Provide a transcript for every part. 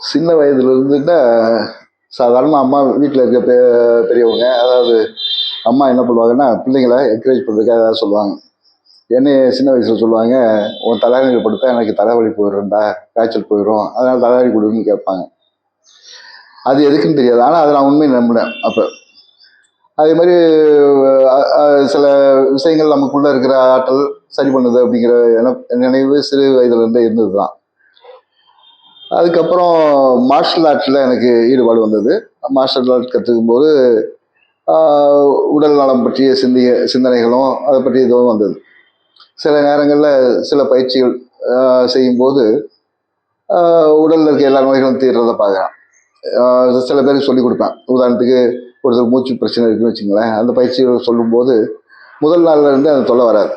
சின்ன வயதுல இருந்துட்டா சாதாரணமாக அம்மா வீட்டில் இருக்க பெரியவங்க, அதாவது அம்மா என்ன பண்ணுவாங்கன்னா பிள்ளைங்களை என்கரேஜ் பண்ணுறதுக்காக ஏதாவது சொல்லுவாங்க. என்னைய சின்ன வயசில் சொல்லுவாங்க, உன் தலைவலியில் படுத்தா எனக்கு தலைவலி போயிடும்டா, காய்ச்சல் போயிடும், அதனால் தலைவலி கொடுன்னு கேட்பாங்க. அது எதுக்குன்னு தெரியாது, ஆனால் அதை நான் உண்மையை நம்பினேன் அப்போ. அதே மாதிரி சில விஷயங்கள் நமக்குள்ளே இருக்கிற ஆற்றல் சரி பண்ணுது அப்படிங்கிற நினைவு சிறு வயதுலேருந்தே இருந்தது தான். அதுக்கப்புறம் மார்ஷல் ஆர்ட்ஸில் எனக்கு ஈடுபாடு வந்தது. மார்ஷல் ஆர்ட் கற்றுக்கும் போது உடல் நலம் பற்றிய சிந்தனைகளும் அதை பற்றி இதுவும் வந்தது. சில நேரங்களில் சில பயிற்சிகள் செய்யும்போது உடலில் இருக்க எல்லா நோய்களும் தீர்றதை பார்க்குறேன். சில பேருக்கு சொல்லிக் கொடுப்பேன். உதாரணத்துக்கு ஒருத்தர் மூச்சு பிரச்சனை இருக்குன்னு வச்சுங்களேன், அந்த பயிற்சிகள் சொல்லும்போது முதல் நாள்ல இருந்து அந்த தொல்லை வராது.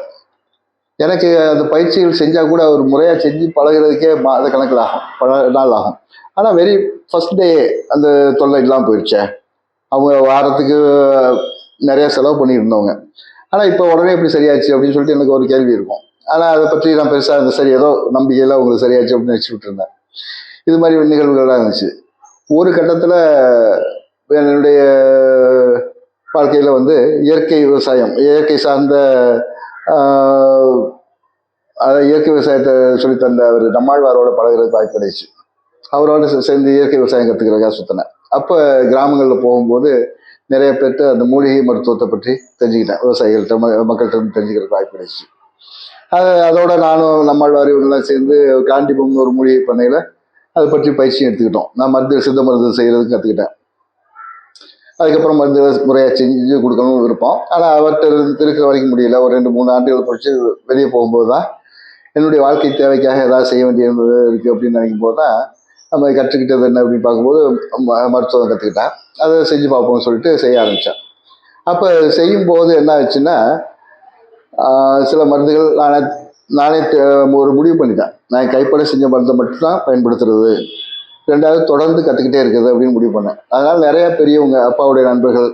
எனக்கு அந்த பயிற்சிகள் செஞ்சால் கூட ஒரு முறையாக செஞ்சு பழகிறதுக்கே மாத கணக்கில் ஆகும், பல நாள் ஆகும். ஆனால் வெரி ஃபஸ்ட் டே அந்த தொல்லை இல்லாமல் போயிடுச்சே. அவங்க வாரத்துக்கு நிறையா செலவு பண்ணியிருந்தவங்க, ஆனால் இப்போ உடனே எப்படி சரியாச்சு அப்படின்னு சொல்லிட்டு எனக்கு ஒரு கேள்வி இருக்கும். ஆனால் அதை பற்றி நான் பெருசாக அந்த சரி ஏதோ நம்பிக்கையில் உங்களுக்கு சரியாச்சு அப்படின்னு நினச்சிக்கிட்டு இருந்தேன். இது மாதிரி நிகழ்வுகள்லாம் இருந்துச்சு. ஒரு கட்டத்தில் என்னுடைய வாழ்க்கையில் வந்து இயற்கை விவசாயம், இயற்கை சார்ந்த இயற்கை விவசாயத்தை சொல்லித்தந்த அவர் நம்மாழ்வாரோட பழகிறதுக்கு வாய்ப்பு கிடைச்சு. அவரோட சேர்ந்து இயற்கை விவசாயம் கற்றுக்கிறதுக்காக சுற்றினேன். அப்போ கிராமங்களில் போகும்போது நிறைய பேர்கிட்ட அந்த மூலிகை மருத்துவத்தை பற்றி தெரிஞ்சுக்கிட்டேன். விவசாயிகள்கிட்ட மக்கள்கிட்ட தெரிஞ்சுக்கிறதுக்கு வாய்ப்பு கிடைச்சு. அதோட நானும் நம்மாழ்வார் இவங்கெல்லாம் சேர்ந்து காண்டிபம்னு ஒரு மூலிகை பண்ணையில் அதை பற்றி பயிற்சியும் எடுத்துக்கிட்டோம். நான் மருந்து சித்த மருந்து செய்கிறதுக்கு கற்றுக்கிட்டேன். அதுக்கப்புறம் மருந்து முறையாக செஞ்சு கொடுக்கணும்னு விருப்பம். ஆனால் அவர்கிட்ட இருக்கிற வரைக்கும் முடியல. ஒரு 2-3 ஆண்டுகள் படித்து வெளியே போகும்போது தான் என்னுடைய வாழ்க்கை தேவைக்காக ஏதாவது செய்ய வேண்டியது இருக்குது அப்படின்னு நினைக்கும் போது தான் நம்ம கற்றுக்கிட்டது என்ன அப்படின்னு பார்க்கும்போது மருத்துவம் கற்றுக்கிட்டேன். அதை செஞ்சு பார்ப்போம்னு சொல்லிட்டு செய்ய ஆரம்பித்தேன். அப்போ செய்யும்போது என்ன ஆச்சுன்னா, சில மருந்துகள் நானே ஒரு முடிவு பண்ணிட்டேன். நான் கைப்பட செஞ்ச மருந்தை மட்டும்தான் பயன்படுத்துறது, ரெண்டாவது தொடர்ந்து கற்றுக்கிட்டே இருக்குது அப்படின்னு முடிவு பண்ணேன். அதனால் நிறையா பெரியவங்க, அப்பாவுடைய நண்பர்கள்,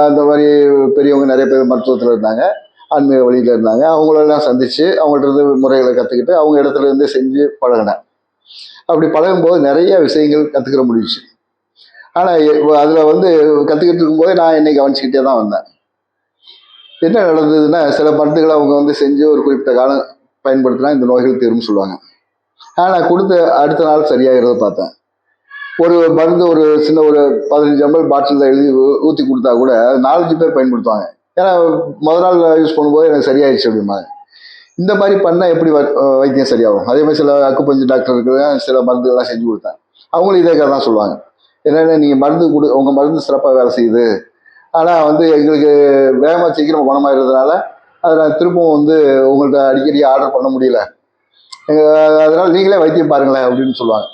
அந்த மாதிரி பெரியவங்க நிறைய பேர் மருத்துவத்தில் இருந்தாங்க, ஆன்மீக வழியில் இருந்தாங்க. அவங்களெல்லாம் சந்தித்து அவங்கள்ட்ட இருந்து முறைகளை கற்றுக்கிட்டு அவங்க இடத்துல இருந்து செஞ்சு பழகினேன். அப்படி பழகும்போது நிறைய விஷயங்கள் கற்றுக்கிற முடிஞ்சிச்சு. ஆனால் அதில் வந்து கற்றுக்கிட்டு இருக்கும்போதே நான் என்னை கவனிச்சுக்கிட்டே தான் வந்தேன். என்ன நடந்ததுன்னா, சில மருந்துகளை அவங்க வந்து செஞ்சு ஒரு குறிப்பிட்ட காலம் பயன்படுத்தினா இந்த நோய்கள் தீரும்னு சொல்லுவாங்க. ஆனால் கொடுத்த அடுத்த நாள் சரியாகிறத பார்த்தேன். ஒரு மருந்து ஒரு சின்ன ஒரு 15 ml பாட்டிலில் எழுதி ஊற்றி கொடுத்தா கூட 4-5 பேர் பயன்படுத்துவாங்க. ஏன்னா முதல் நாள் யூஸ் பண்ணும்போது எனக்கு சரியாயிடுச்சு அப்படிம்பாங்க. இந்த மாதிரி பண்ணால் எப்படி வைத்தியம் சரியாகும்? அதே மாதிரி சில அக்குப்பஞ்சு டாக்டருக்கு சில மருந்துகள்லாம் செஞ்சு கொடுத்தேன். அவங்களும் இதே கதை தான் சொல்லுவாங்க. என்னென்ன நீங்கள் மருந்து உங்கள் மருந்து சிறப்பாக வேலை செய்யுது, ஆனால் வந்து எங்களுக்கு வேகமாக சீக்கிரம் குணமாகிறதுனால அதை நான் திரும்பவும் வந்து உங்கள்கிட்ட அடிக்கடி ஆர்டர் பண்ண முடியல, அதனால் நீங்களே வைத்தியம் பாருங்களேன் அப்படின்னு சொல்லுவாங்க.